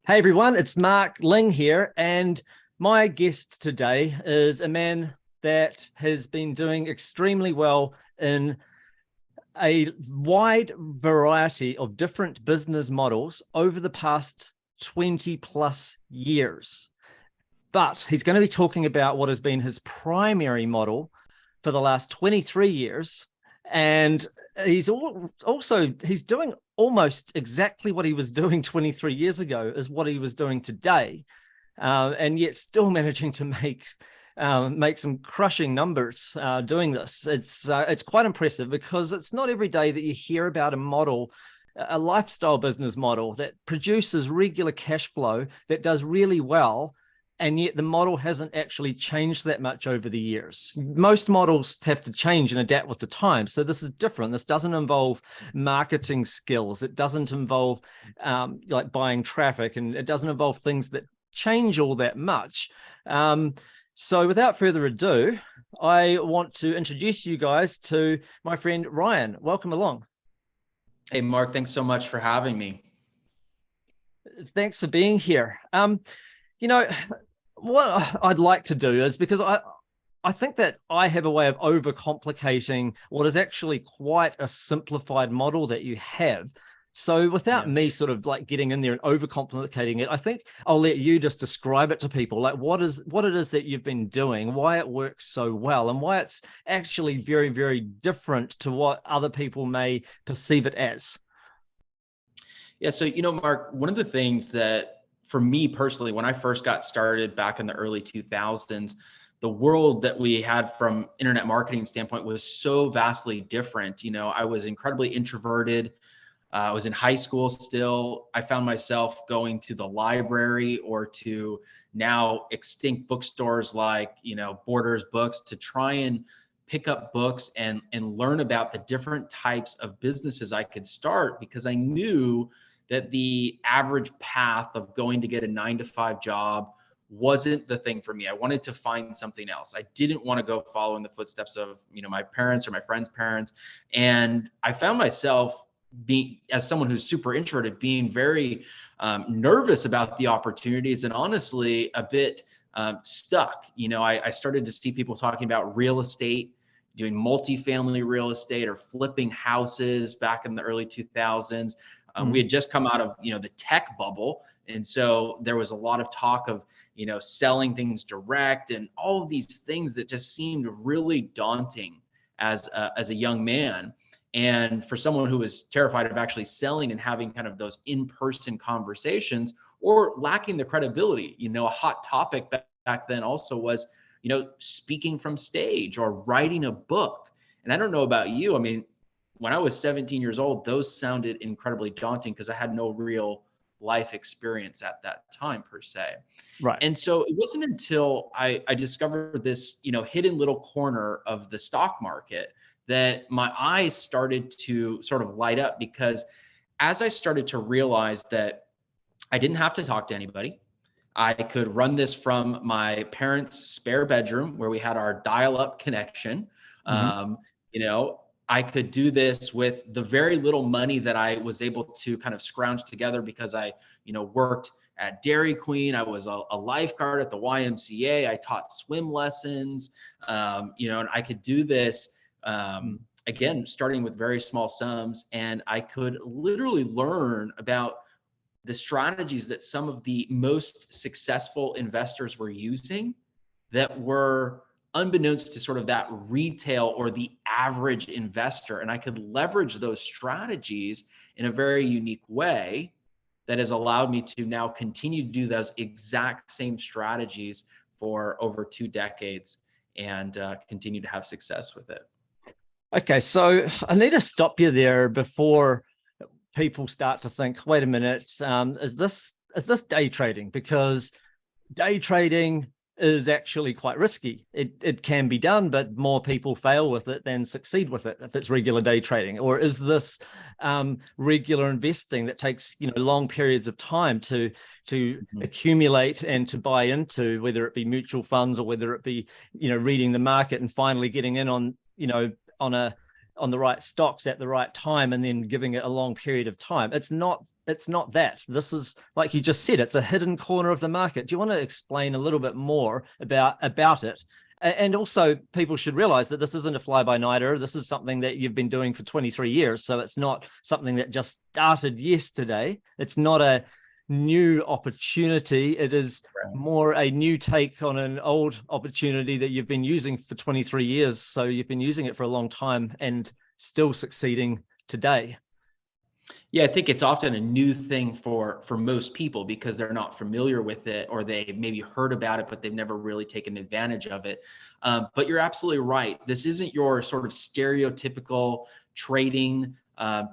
Hey everyone, it's Mark Ling here, and my guest today is a man that has been doing extremely well in a wide variety of different business models over the past 20 plus years. But he's going to be talking about what has been his primary model for the last 23 years. And he's doing almost exactly what he was doing 23 years ago is what he was doing today, and yet still managing to make some crushing numbers doing this. It's quite impressive because it's not every day that you hear about a model, a lifestyle business model that produces regular cash flow that does really well, and yet the model hasn't actually changed that much over the years. Most models have to change and adapt with the time. So this is different. This doesn't involve marketing skills. It doesn't involve like buying traffic, and it doesn't involve things that change all that much. So without further ado, I want to introduce you guys to my friend Ryan. Welcome along. Hey, Mark, thanks so much for having me. Thanks for being here. You know, what I'd like to do is, because I think that I have a way of overcomplicating what is actually quite a simplified model that you have. So without Yeah. me sort of like getting in there and overcomplicating it, I think I'll let you just describe it to people, like what it is that you've been doing, why it works so well, and why it's actually very, very different to what other people may perceive it as. Yeah. So, Mark, one of the things that for me personally, when I first got started back in the early 2000s, the world that we had from internet marketing standpoint was so vastly different. I was incredibly introverted. I was in high school still. I found myself going to the library or to now extinct bookstores like, Borders Books to try and pick up books and learn about the different types of businesses I could start, because I knew that the average path of going to get a 9 to 5 job wasn't the thing for me. I wanted to find something else. I didn't want to go follow in the footsteps of, my parents or my friends' parents. And I found myself being, as someone who's super introverted, being very nervous about the opportunities and honestly a bit stuck. I started to see people talking about real estate, doing multifamily real estate or flipping houses back in the early 2000s. We had just come out of, the tech bubble. And so there was a lot of talk of, selling things direct and all of these things that just seemed really daunting as a young man. And for someone who was terrified of actually selling and having kind of those in-person conversations or lacking the credibility, a hot topic back then also was, speaking from stage or writing a book. And I don't know about you. I mean, when I was 17 years old, those sounded incredibly daunting because I had no real life experience at that time per se. Right. And so it wasn't until I discovered this, hidden little corner of the stock market that my eyes started to sort of light up, because as I started to realize that I didn't have to talk to anybody. I could run this from my parents' spare bedroom where we had our dial-up connection. Mm-hmm. Um, you know, I could do this with the very little money that I was able to kind of scrounge together because I, worked at Dairy Queen. I was a lifeguard at the YMCA. I taught swim lessons, and I could do this, again, starting with very small sums. And I could literally learn about the strategies that some of the most successful investors were using that were unbeknownst to sort of that retail or the average investor. And I could leverage those strategies in a very unique way that has allowed me to now continue to do those exact same strategies for over 2 decades and continue to have success with it. Okay, so I need to stop you there before people start to think, wait a minute, is this day trading? Because day trading is actually quite risky. It can be done, but more people fail with it than succeed with it if it's regular day trading. Or is this regular investing that takes long periods of time to accumulate and to buy into, whether it be mutual funds or whether it be reading the market and finally getting in on on the right stocks at the right time and then giving it a long period of time? It's not it's not that. This is, like you just said, it's a hidden corner of the market. Do you want to explain a little bit more about it? And also, people should realize that this isn't a fly-by-nighter. This is something that you've been doing for 23 years. So it's not something that just started yesterday. It's not a new opportunity. It is more a new take on an old opportunity that you've been using for 23 years. So you've been using it for a long time and still succeeding today. Yeah, I think it's often a new thing for most people because they're not familiar with it, or they maybe heard about it, but they've never really taken advantage of it. But you're absolutely right. This isn't your sort of stereotypical trading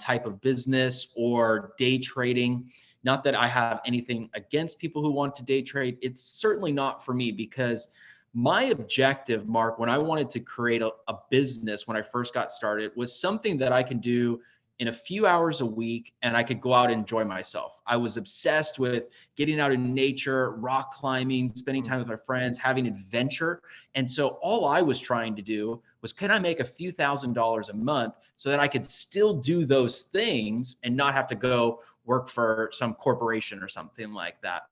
type of business or day trading. Not that I have anything against people who want to day trade. It's certainly not for me, because my objective, Mark, when I wanted to create a business when I first got started, was something that I can do in a few hours a week, and I could go out and enjoy myself. I was obsessed with getting out in nature, rock climbing, spending time with my friends, having adventure. And so all I was trying to do was, can I make a few $1,000s a month so that I could still do those things and not have to go work for some corporation or something like that.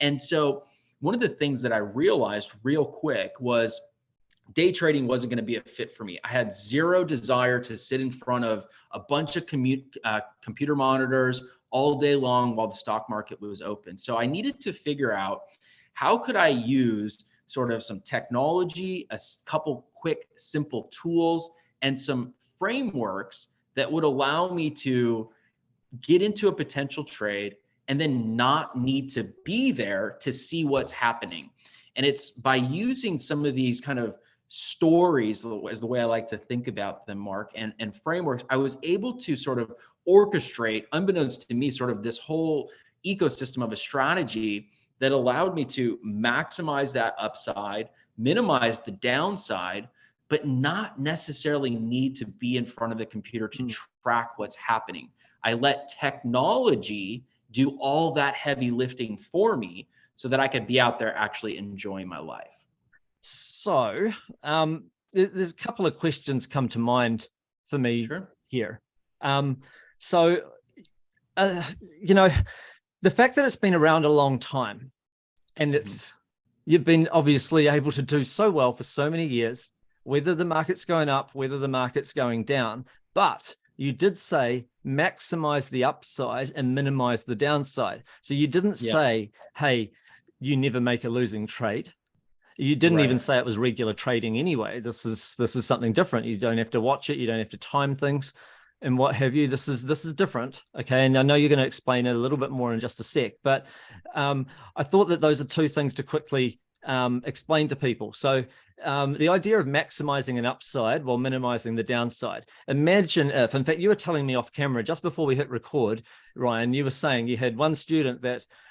And so one of the things that I realized real quick was day trading wasn't going to be a fit for me. I had zero desire to sit in front of a bunch of computer monitors all day long while the stock market was open. So I needed to figure out, how could I use sort of some technology, a couple quick, simple tools, and some frameworks that would allow me to get into a potential trade and then not need to be there to see what's happening. And it's by using some of these kind of stories, is the way I like to think about them, Mark, and frameworks, I was able to sort of orchestrate, unbeknownst to me, sort of this whole ecosystem of a strategy that allowed me to maximize that upside, minimize the downside, but not necessarily need to be in front of the computer to track what's happening. I let technology do all that heavy lifting for me so that I could be out there actually enjoying my life. So there's a couple of questions come to mind for me here. So, you know, the fact that it's been around a long time, and you've been obviously able to do so well for so many years, whether the market's going up, whether the market's going down, but you did say maximize the upside and minimize the downside. So you didn't say, hey, you never make a losing trade. You didn't even say it was regular trading anyway. This is something different. You don't have to watch it. You don't have to time things and what have you. This is different. Okay. And I know you're going to explain it a little bit more in just a sec, but I thought that those are two things to quickly explain to people. So the idea of maximizing an upside while minimizing the downside. Imagine if, in fact, you were telling me off camera just before we hit record, Ryan, you were saying you had one student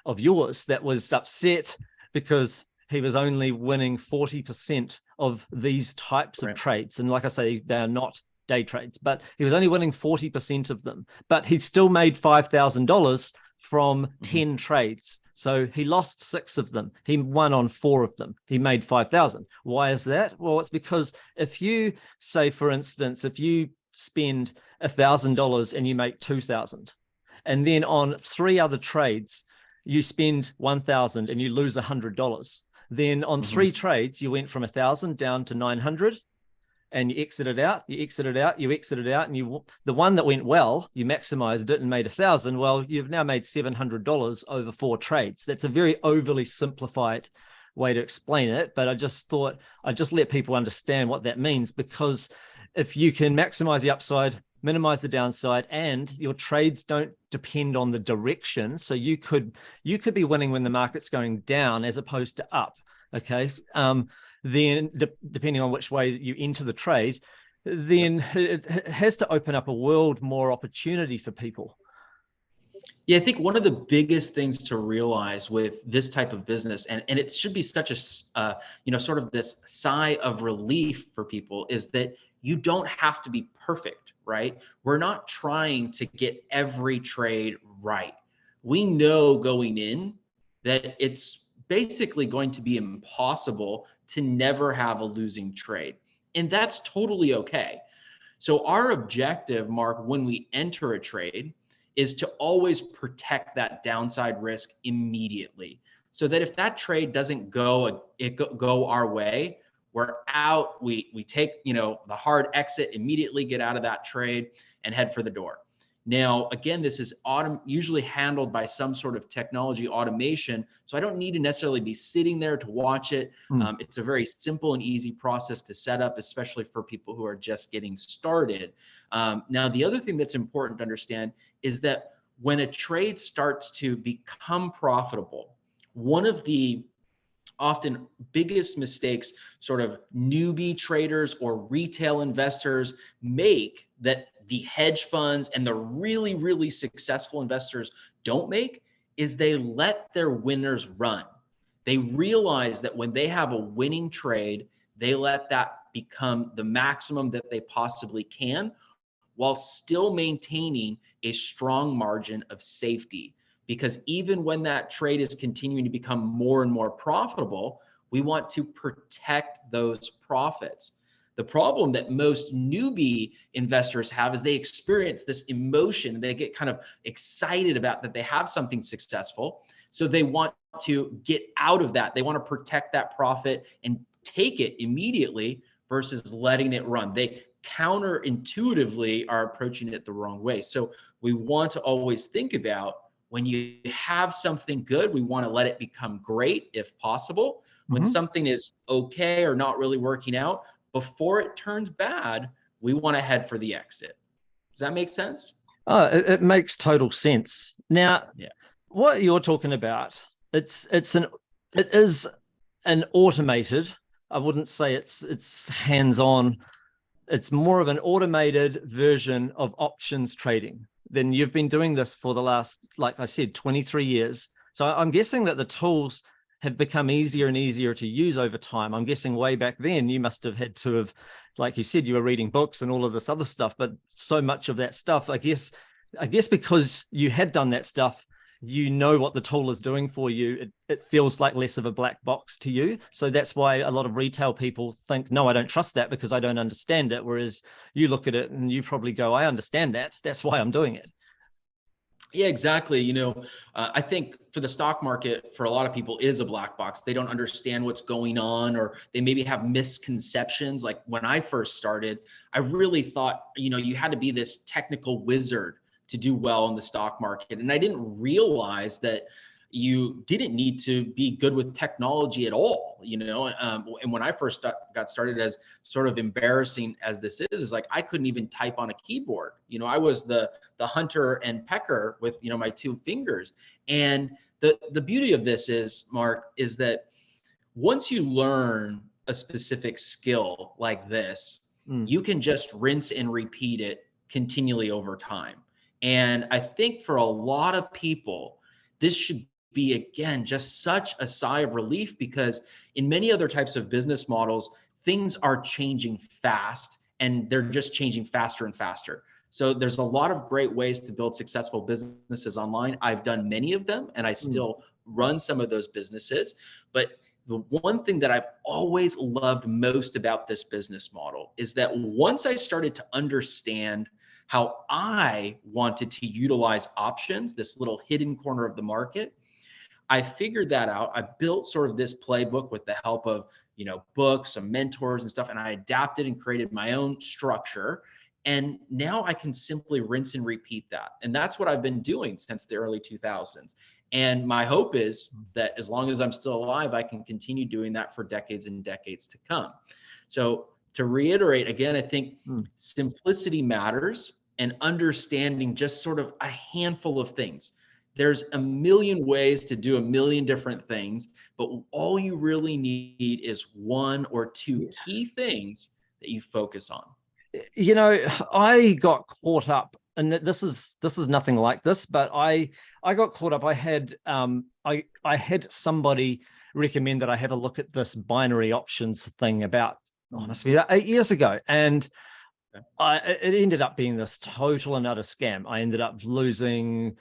of yours that was upset because he was only winning 40% of these types of trades. And like I say, they are not day trades, but he was only winning 40% of them, but he still made $5,000 from 10 trades. So he lost 6 of them. He won on 4 of them. He made 5,000. Why is that? Well, it's because if you say, for instance, if you spend $1,000 and you make 2,000, and then on 3 other trades, you spend 1,000 and you lose $100. Then on 3 trades, you went from 1,000 down to 900, and you exited out, you exited out, you exited out, and the one that went well, you maximized it and made 1,000. Well, you've now made $700 over 4 trades. That's a very overly simplified way to explain it, but I just thought I'd just let people understand what that means, because if you can maximize the upside, minimize the downside, and your trades don't depend on the direction. So you could be winning when the market's going down as opposed to up. Okay. Then depending on which way you enter the trade, then it has to open up a world more opportunity for people. Yeah, I think one of the biggest things to realize with this type of business, and it should be such a, sort of this sigh of relief for people, is that you don't have to be perfect, right? We're not trying to get every trade right. We know going in that it's basically going to be impossible to never have a losing trade. And that's totally okay. So our objective, Mark, when we enter a trade, is to always protect that downside risk immediately. So that if that trade doesn't go our way, we're out, we take, the hard exit, immediately get out of that trade and head for the door. Now, again, this is usually handled by some sort of technology automation. So I don't need to necessarily be sitting there to watch it. It's a very simple and easy process to set up, especially for people who are just getting started. Now, the other thing that's important to understand is that when a trade starts to become profitable, one of the often biggest mistakes sort of newbie traders or retail investors make that the hedge funds and the really, really successful investors don't make is they let their winners run. They realize that when they have a winning trade, they let that become the maximum that they possibly can while still maintaining a strong margin of safety. Because even when that trade is continuing to become more and more profitable, we want to protect those profits. The problem that most newbie investors have is they experience this emotion. They get kind of excited about that they have something successful. So they want to get out of that. They want to protect that profit and take it immediately versus letting it run. They counterintuitively are approaching it the wrong way. So we want to always think about, when you have something good, we want to let it become great if possible. When something is okay or not really working out, before it turns bad, we want to head for the exit. Does that make sense? Oh, it makes total sense. Now, what you're talking about, it is an automated, I wouldn't say it's hands-on. It's more of an automated version of options trading. Then you've been doing this for the last, like I said, 23 years. So I'm guessing that the tools have become easier and easier to use over time. I'm guessing way back then, you must have had to have, like you said, you were reading books and all of this other stuff, but so much of that stuff, I guess because you had done that stuff, you know what the tool is doing for you. It feels like less of a black box to you. So that's why a lot of retail people think, no, I don't trust that because I don't understand it. Whereas you look at it and you probably go, I understand that. That's why I'm doing it. Yeah, exactly. I think for the stock market, for a lot of people, is a black box. They don't understand what's going on, or they maybe have misconceptions. Like when I first started, I really thought, you had to be this technical wizard to do well in the stock market. And I didn't realize that you didn't need to be good with technology at all, and when I first got started, as sort of embarrassing as this is like I couldn't even type on a keyboard. I was the hunter and pecker with, my two fingers. And the beauty of this is, Mark, is that once you learn a specific skill like this, you can just rinse and repeat it continually over time. And I think for a lot of people, this should be, again, just such a sigh of relief, because in many other types of business models, things are changing fast and they're just changing faster and faster. So there's a lot of great ways to build successful businesses online. I've done many of them and I still run some of those businesses. But the one thing that I've always loved most about this business model is that once I started to understand how I wanted to utilize options, this little hidden corner of the market, I figured that out. I built sort of this playbook with the help of, books, some mentors and stuff, and I adapted and created my own structure. And now I can simply rinse and repeat that. And that's what I've been doing since the early 2000s. And my hope is that as long as I'm still alive, I can continue doing that for decades and decades to come. So to reiterate, again, I think simplicity matters, and understanding just sort of a handful of things. There's a million ways to do a million different things, but all you really need is one or two key things that you focus on. I got caught up, and this is nothing like this, but I got caught up. I had I had somebody recommend that I have a look at this binary options thing about, must be about 8 years ago, and it ended up being this total and utter scam. I ended up losing.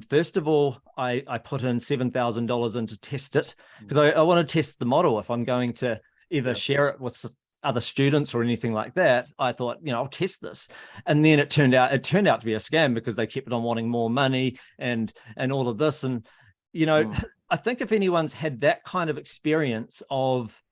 First of all, I put in $7,000 in to test it, because I want to test the model if I'm going to either share it with other students or anything like that. I thought, I'll test this. And then it turned out to be a scam, because they kept on wanting more money and all of this. And, I think if anyone's had that kind of experience of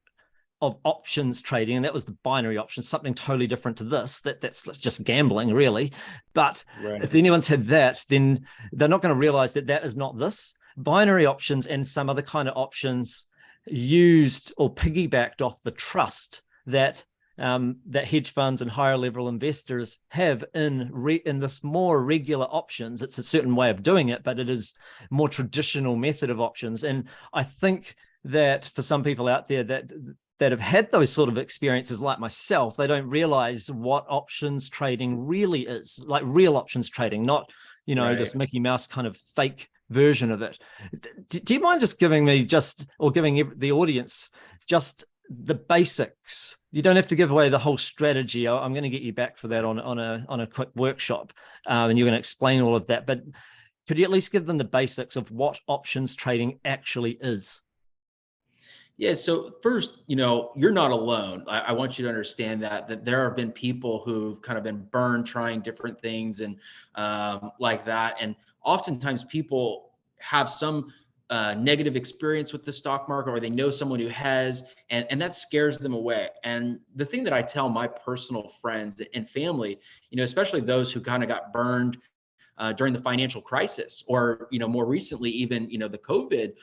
options trading, and that was the binary options, something totally different to this, that's just gambling really. But if anyone's had that, then they're not going to realize that is not this. Binary options and some other kind of options used or piggybacked off the trust that that hedge funds and higher level investors have in this more regular options. It's a certain way of doing it, but it is more traditional method of options. And I think that for some people out there that have had those sort of experiences like myself, they don't realize what options trading really is, like real options trading, not, this Mickey Mouse kind of fake version of it. Do you mind just giving me giving the audience just the basics? You don't have to give away the whole strategy. I'm going to get you back for that on a quick workshop, and you're going to explain all of that. But could you at least give them the basics of what options trading actually is? Yeah. So first, you're not alone. I want you to understand that there have been people who've kind of been burned trying different things and like that. And oftentimes people have some negative experience with the stock market, or they know someone who has, and that scares them away. And the thing that I tell my personal friends and family, especially those who kind of got burned during the financial crisis, or more recently even the COVID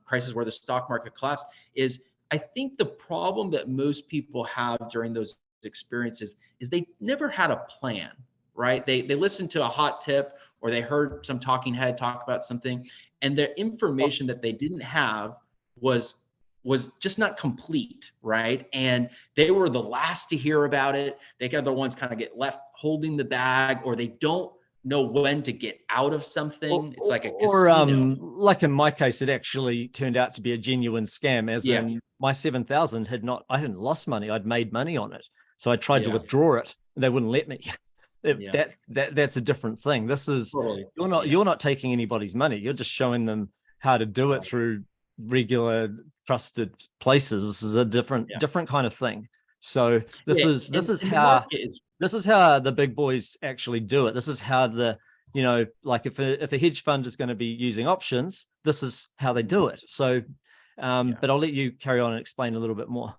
crisis where the stock market collapsed, is I think the problem that most people have during those experiences is they never had a plan, right? They listened to a hot tip, or they heard some talking head talk about something, and the information that they didn't have was just not complete, right? And they were the last to hear about it. They got the ones kind of get left holding the bag, or they don't know when to get out of something. It's like a casino. Like in my case, it actually turned out to be a genuine scam, as in my 7,000 I hadn't lost money. I'd made money on it. So I tried to withdraw it, and they wouldn't let me. That's a different thing. This is totally. You're not taking anybody's money. You're just showing them how to do it through regular trusted places. This is a different kind of thing. So this is how the big boys actually do it. This is how like if a hedge fund is going to be using options, this is how they do it. So, but I'll let you carry on and explain a little bit more.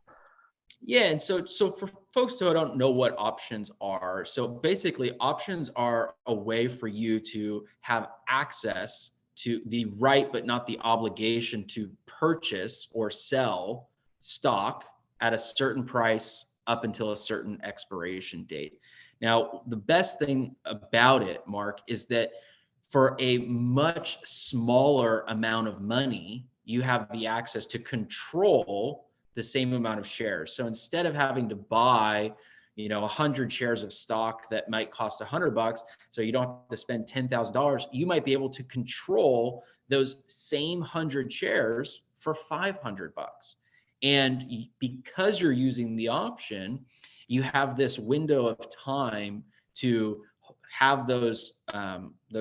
Yeah, and so for folks who don't know what options are, so basically options are a way for you to have access to the right, but not the obligation to purchase or sell stock at a certain price up until a certain expiration date. Now, the best thing about it, Mark, is that for a much smaller amount of money, you have the access to control the same amount of shares. So instead of having to buy, 100 shares of stock that might cost $100, so you don't have to spend $10,000, you might be able to control those same 100 shares for $500. And because you're using the option, you have this window of time to have those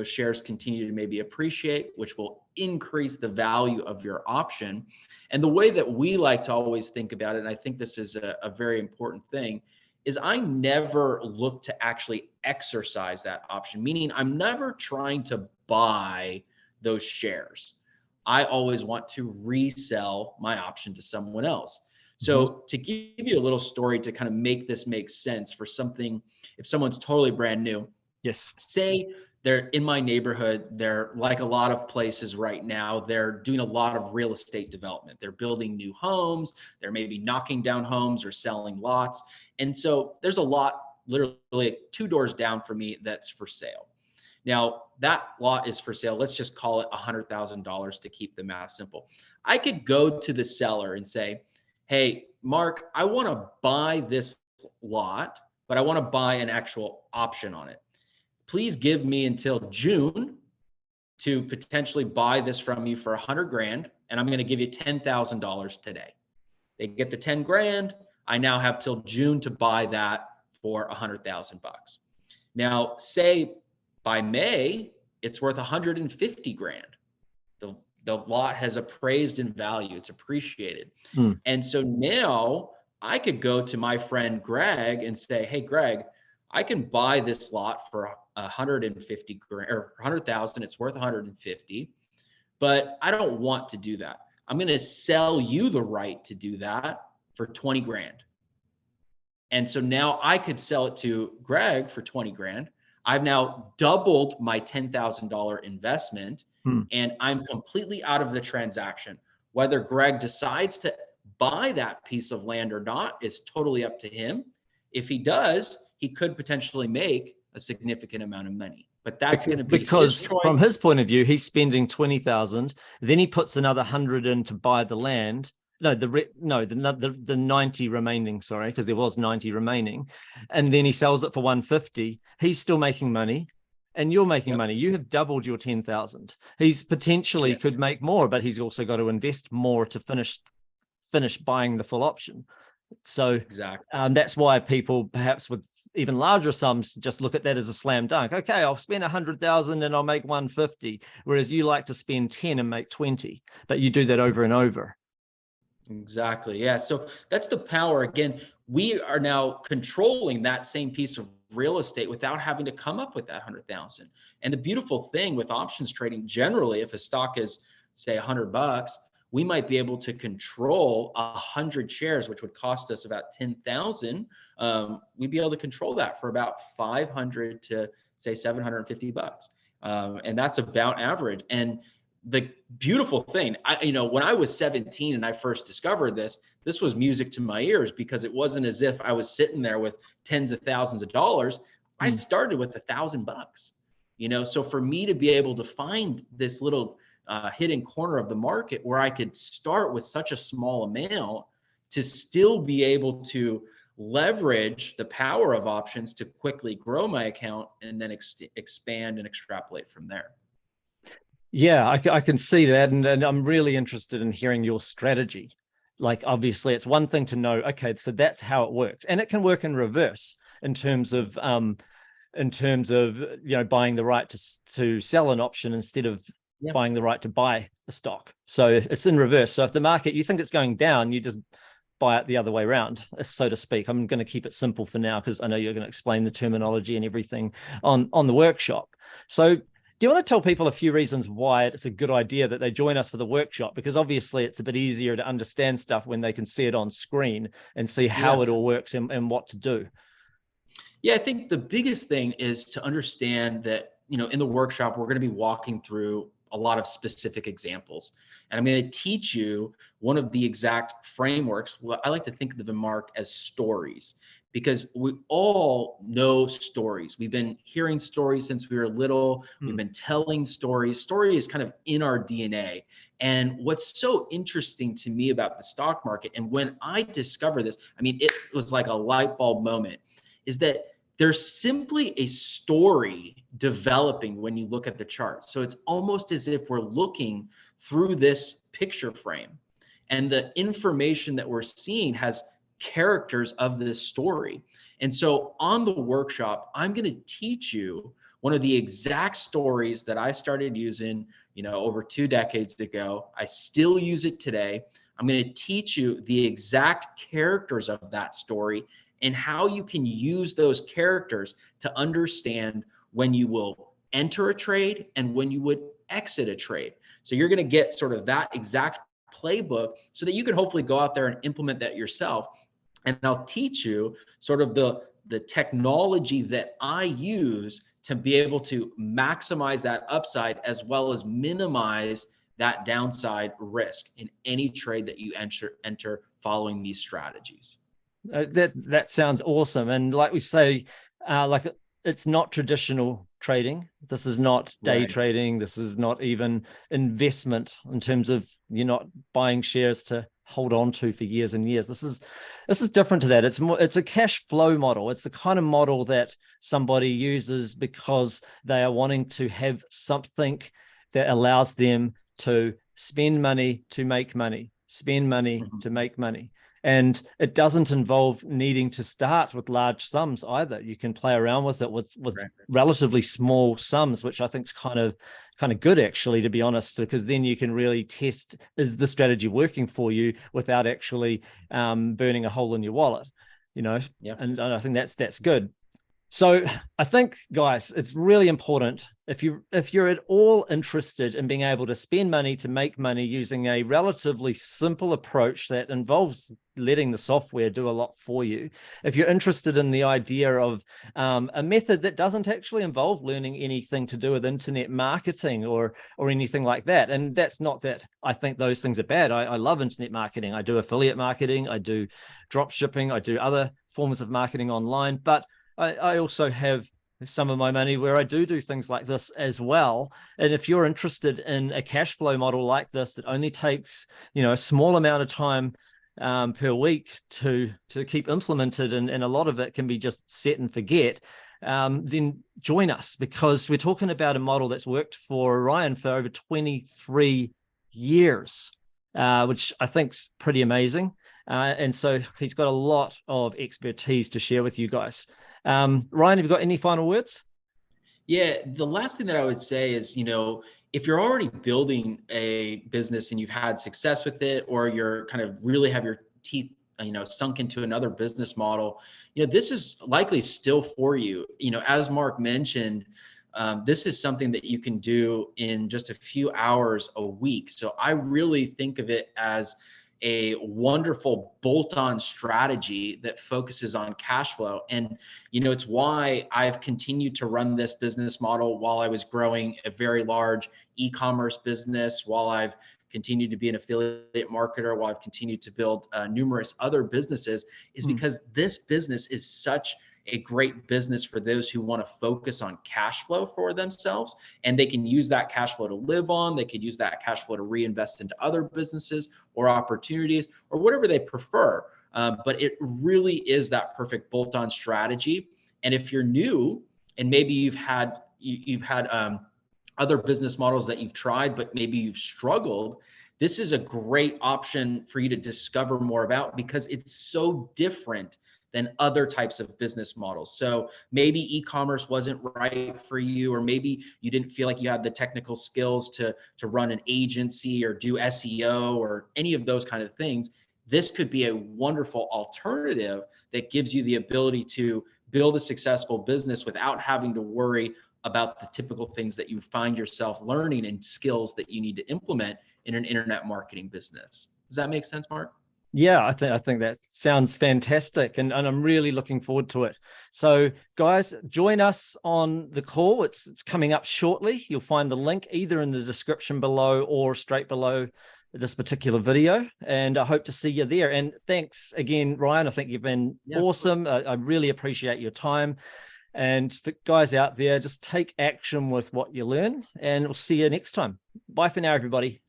shares continue to maybe appreciate, which will increase the value of your option. And the way that we like to always think about it, and I think this is a very important thing, is I never look to actually exercise that option, meaning I'm never trying to buy those shares. I always want to resell my option to someone else. So to give you a little story to kind of make this make sense for something, if someone's totally brand new, say they're in my neighborhood, they're like a lot of places right now, they're doing a lot of real estate development. They're building new homes. They're maybe knocking down homes or selling lots. And so there's a lot literally 2 doors down from me that's for sale. Now that lot is for sale. Let's just call it $100,000 to keep the math simple. I could go to the seller and say, hey, Mark, I want to buy this lot, but I want to buy an actual option on it. Please give me until June to potentially buy this from you for $100,000, and I'm going to give you $10,000 today. They get the 10 grand. I now have till June to buy that for $100,000. Now, say by May, it's worth $150,000. The lot has appraised in value. It's appreciated. And so now I could go to my friend Greg and say, hey, Greg, I can buy this lot for 150 grand or 100,000. It's worth 150, but I don't want to do that. I'm going to sell you the right to do that for 20 grand. And so now I could sell it to Greg for 20 grand. I've now doubled my $10,000 investment and I'm completely out of the transaction. Whether Greg decides to buy that piece of land or not is totally up to him. If he does, he could potentially make a significant amount of money. But that's going to be because from his point of view, he's spending 20,000, then he puts another 100 in to buy the land. The 90 remaining, sorry, because there was 90 remaining. And then he sells it for 150. He's still making money and you're making money. You have doubled your 10,000. He's potentially could make more, but he's also got to invest more to finish buying the full option. So exactly. That's why people perhaps with even larger sums just look at that as a slam dunk. Okay, I'll spend 100,000 and I'll make 150. Whereas you like to spend 10 and make 20, but you do that over and over. Exactly. Yeah. So that's the power. Again, we are now controlling that same piece of real estate without having to come up with that 100,000. And the beautiful thing with options trading, generally, if a stock is say $100, we might be able to control 100 shares, which would cost us about 10,000. We'd be able to control that for about 500 to say $750. And that's about average. And the beautiful thing, when I was 17 and I first discovered this was music to my ears, because it wasn't as if I was sitting there with tens of thousands of dollars. I started with $1,000, so for me to be able to find this little hidden corner of the market where I could start with such a small amount to still be able to leverage the power of options to quickly grow my account and then expand and extrapolate from there. Yeah, I can see that. And I'm really interested in hearing your strategy. Like, obviously, it's one thing to know, okay, so that's how it works. And it can work in reverse in terms of buying the right to sell an option instead of buying the right to buy a stock. So it's in reverse. So if the market, you think it's going down, you just buy it the other way around, so to speak. I'm going to keep it simple for now because I know you're going to explain the terminology and everything on the workshop. So do you want to tell people a few reasons why it's a good idea that they join us for the workshop? Because obviously it's a bit easier to understand stuff when they can see it on screen and see how it all works and what to do. Yeah, I think the biggest thing is to understand that, in the workshop, we're going to be walking through a lot of specific examples. And I'm going to teach you one of the exact frameworks. Well, I like to think of them, Mark, as stories, because we all know stories. We've been hearing stories since we were little. We've been telling stories. Story is kind of in our DNA. And what's so interesting to me about the stock market, and when I discovered this, it was like a light bulb moment, is that there's simply a story developing when you look at the chart. So it's almost as if we're looking through this picture frame, and the information that we're seeing has characters of this story. And so on the workshop, I'm going to teach you one of the exact stories that I started using, over 2 decades ago. I still use it today. I'm going to teach you the exact characters of that story and how you can use those characters to understand when you will enter a trade and when you would exit a trade. So you're going to get sort of that exact playbook so that you can hopefully go out there and implement that yourself. And I'll teach you sort of the technology that I use to be able to maximize that upside as well as minimize that downside risk in any trade that you enter following these strategies. That sounds awesome. And like we say, it's not traditional trading. This is not day trading. This is not even investment in terms of you're not buying shares to hold on to for years and years. This is different to that. It's a cash flow model. It's the kind of model that somebody uses because they are wanting to have something that allows them to spend money to make money, spend money to make money. And it doesn't involve needing to start with large sums either. You can play around with it with relatively small sums, which I think is kind kind of good, actually, to be honest, because then you can really test, is the strategy working for you without actually burning a hole in your wallet, Yeah. and I think that's good. So I think, guys, it's really important if you're at all interested in being able to spend money to make money using a relatively simple approach that involves letting the software do a lot for you. If you're interested in the idea of a method that doesn't actually involve learning anything to do with internet marketing or anything like that, and that's not that I think those things are bad. I love internet marketing. I do affiliate marketing. I do drop shipping. I do other forms of marketing online, but I also have some of my money where I do things like this as well. And if you're interested in a cash flow model like this that only takes, a small amount of time per week to keep implemented, and a lot of it can be just set and forget, then join us, because we're talking about a model that's worked for Ryan for over 23 years, which I think's pretty amazing. And so he's got a lot of expertise to share with you guys. Ryan, have you got any final words? Yeah, the last thing that I would say is, if you're already building a business and you've had success with it, or you're kind of really have your teeth, sunk into another business model, this is likely still for you. As Mark mentioned, this is something that you can do in just a few hours a week. So I really think of it as a wonderful bolt-on strategy that focuses on cash flow. And, it's why I've continued to run this business model while I was growing a very large e-commerce business, while I've continued to be an affiliate marketer, while I've continued to build numerous other businesses, is because this business is such a great business for those who want to focus on cash flow for themselves, and they can use that cash flow to live on. They could use that cash flow to reinvest into other businesses or opportunities or whatever they prefer. But it really is that perfect bolt-on strategy. And if you're new and maybe you've had other business models that you've tried, but maybe you've struggled, this is a great option for you to discover more about, because it's so different than other types of business models. So maybe e-commerce wasn't right for you, or maybe you didn't feel like you had the technical skills to run an agency or do SEO or any of those kind of things. This could be a wonderful alternative that gives you the ability to build a successful business without having to worry about the typical things that you find yourself learning and skills that you need to implement in an internet marketing business. Does that make sense, Mark? Yeah, I think that sounds fantastic, and I'm really looking forward to it. So, guys, join us on the call. It's coming up shortly. You'll find the link either in the description below or straight below this particular video, and I hope to see you there. And thanks again, Ryan. I think you've been awesome. I really appreciate your time. And for guys out there, just take action with what you learn, and we'll see you next time. Bye for now, everybody.